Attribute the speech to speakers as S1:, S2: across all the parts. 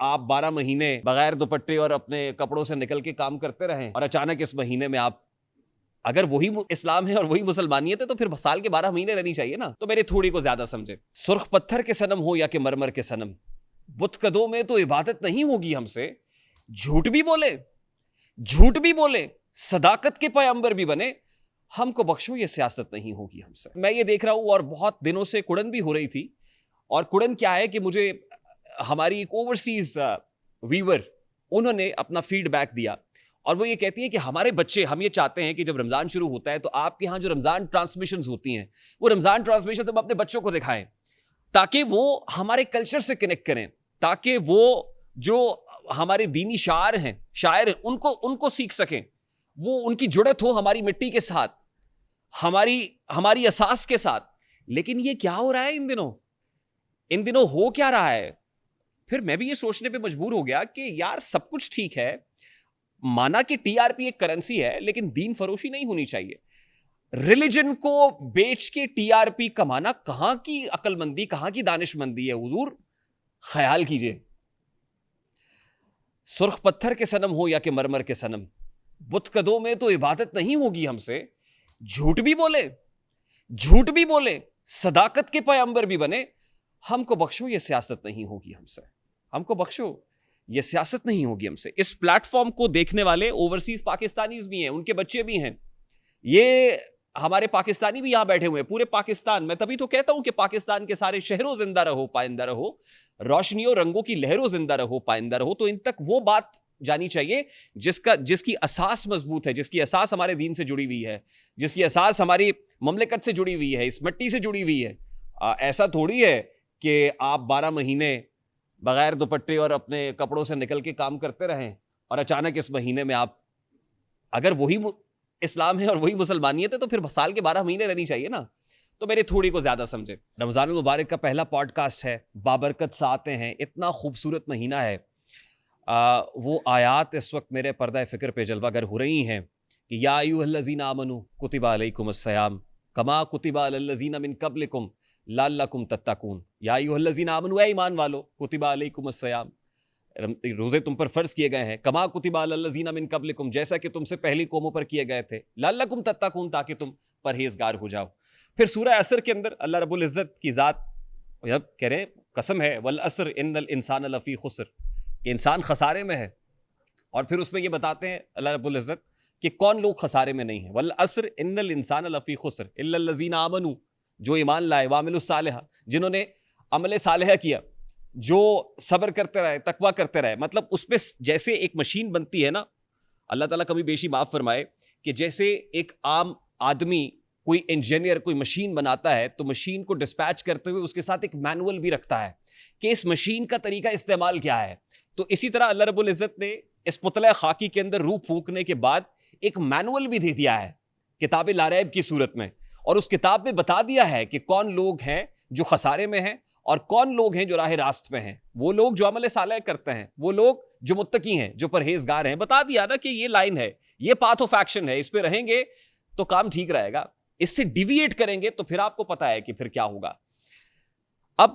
S1: آپ 12 مہینے بغیر دوپٹے اور اپنے کپڑوں سے نکل کے کام کرتے رہیں اور اچانک اس مہینے میں آپ اگر وہی اسلام ہے اور وہی مسلمانیت ہے تو پھر سال کے 12 مہینے رہنی چاہیے نا. تو میری تھوڑی کو زیادہ سمجھے. سرخ پتھر کے صنم ہو یا کہ مرمر کے صنم, بت قدوں میں تو عبادت نہیں ہوگی ہم سے. جھوٹ بھی بولے صداقت کے پیغمبر بھی بنے, ہم کو بخشو یہ سیاست نہیں ہوگی ہم سے. میں یہ دیکھ رہا ہوں اور بہت دنوں سے کڑن بھی ہو رہی تھی. اور کڑن کیا ہے کہ مجھے ہماری ایک اوورسیز ویور انہوں نے اپنا فیڈ بیک دیا اور وہ یہ کہتی ہے کہ ہمارے بچے, ہم یہ چاہتے ہیں کہ جب رمضان شروع ہوتا ہے تو آپ کے ہاں جو رمضان ٹرانسمیشنز ہوتی ہیں وہ رمضان ٹرانسمیشنز ہم اپنے بچوں کو دکھائیں تاکہ وہ ہمارے کلچر سے کنیکٹ کریں, تاکہ وہ جو ہمارے دینی شاعر ہیں ان کو سیکھ سکیں, وہ ان کی جڑت ہو ہماری مٹی کے ساتھ, ہماری اساس کے ساتھ. لیکن یہ کیا ہو رہا ہے ان دنوں ہو کیا رہا ہے؟ پھر میں بھی یہ سوچنے پہ مجبور ہو گیا کہ یار سب کچھ ٹھیک ہے, مانا کہ ٹی آر پی ایک کرنسی ہے, لیکن دین فروشی نہیں ہونی چاہیے. ریلیجن کو بیچ کے ٹی آر پی کمانا کہاں کی عقل مندی, کہاں کی دانش مندی ہے حضور؟ خیال کیجئے. سرخ پتھر کے صنم ہو یا کہ مرمر کے صنم, بت قدوں میں تو عبادت نہیں ہوگی ہم سے. جھوٹ بھی بولے صداقت کے پیغمبر بھی بنے, ہم کو بخشو یہ سیاست نہیں ہوگی ہم سے. ہم کو بخشو یہ سیاست نہیں ہوگی ہم سے. اس پلیٹ فارم کو دیکھنے والے اوورسیز پاکستانیز بھی ہیں, ان کے بچے بھی ہیں. یہ ہمارے پاکستانی بھی یہاں بیٹھے ہوئے ہیں, پورے پاکستان. میں تبھی تو کہتا ہوں کہ پاکستان کے سارے شہروں زندہ رہو پائندہ رہو, روشنیوں رنگوں کی لہروں زندہ رہو پائندہ رہو. تو ان تک وہ بات جانی چاہیے جس کی اساس مضبوط ہے, جس کی اساس ہمارے دین سے جڑی ہوئی ہے, جس کی اساس ہماری مملکت سے جڑی ہوئی ہے, اس مٹی سے جڑی ہوئی ہے. ایسا تھوڑی ہے کہ آپ 12 مہینے بغیر دوپٹے اور اپنے کپڑوں سے نکل کے کام کرتے رہیں اور اچانک اس مہینے میں آپ اگر وہی اسلام ہے اور وہی مسلمانیت ہے تو پھر سال کے 12 مہینے رہنی چاہیے نا. تو میری تھوڑی کو زیادہ سمجھے. رمضان المبارک کا پہلا پوڈ کاسٹ ہے, بابرکت ساعتیں ہیں, اتنا خوبصورت مہینہ ہے. وہ آیات اس وقت میرے پردہ فکر پہ جلوہ گر ہو رہی ہیں کہ یا ایھا الذین آمنوا کتب علیکم الصیام کما کتب علی الذین من قبلکم لعلکم تتقون. یا ایھا الذین آمنوا, اے ایمان والو, کتب علیکم الصیام, روزے تم پر فرض کیے گئے ہیں, کما کتب علی الذین من قبلکم, جیسا کہ تم سے پہلی قوموں پر کیے گئے تھے, لعلکم تتقون, تاکہ تم پرہیزگار ہو جاؤ. پھر سورہ عصر کے اندر اللہ رب العزت کی ذات جب کہہ رہے قسم ہے والعصر ان الانسان لفی خسر, کہ انسان خسارے میں ہے. اور پھر اس میں یہ بتاتے ہیں اللہ رب العزت کہ کون لوگ خسارے میں نہیں ہیں. والعصر ان الانسان لفی خسر الا الذین آمنوا, جو ایمان لائے, وعملوا الصالحات, جنہوں نے عمل صالحہ کیا, جو صبر کرتے رہے, تقویٰ کرتے رہے. مطلب اس پہ جیسے ایک مشین بنتی ہے نا, اللہ تعالیٰ کبھی بیشی معاف فرمائے, کہ جیسے ایک عام آدمی کوئی انجینئر کوئی مشین بناتا ہے تو مشین کو ڈسپیچ کرتے ہوئے اس کے ساتھ ایک مینول بھی رکھتا ہے کہ اس مشین کا طریقہ استعمال کیا ہے. تو اسی طرح اللہ رب العزت نے اس پتلہ خاکی کے اندر روح پھونکنے کے بعد ایک مینول بھی دے دیا ہے کتاب لا ریب کی صورت میں, اور اس کتاب میں بتا دیا ہے کہ کون لوگ ہیں جو خسارے میں ہیں اور کون لوگ ہیں جو راہ راست پہ ہیں. وہ لوگ جو عمل صالح کرتے ہیں, وہ لوگ جو متقی ہیں, جو پرہیزگار ہیں. بتا دیا نا کہ یہ لائن ہے, یہ پاتھ آف ایکشن ہے, اس پہ رہیں گے تو کام ٹھیک رہے گا. اس سے ڈیویٹ کریں گے تو پھر آپ کو پتا ہے کہ پھر کیا ہوگا. اب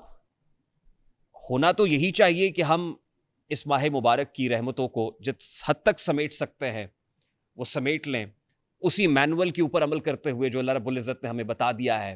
S1: ہونا تو یہی چاہیے کہ ہم اس ماہ مبارک کی رحمتوں کو جس حد تک سمیٹ سکتے ہیں وہ سمیٹ لیں, اسی مینول کے اوپر عمل کرتے ہوئے جو اللہ رب العزت نے ہمیں بتا دیا ہے.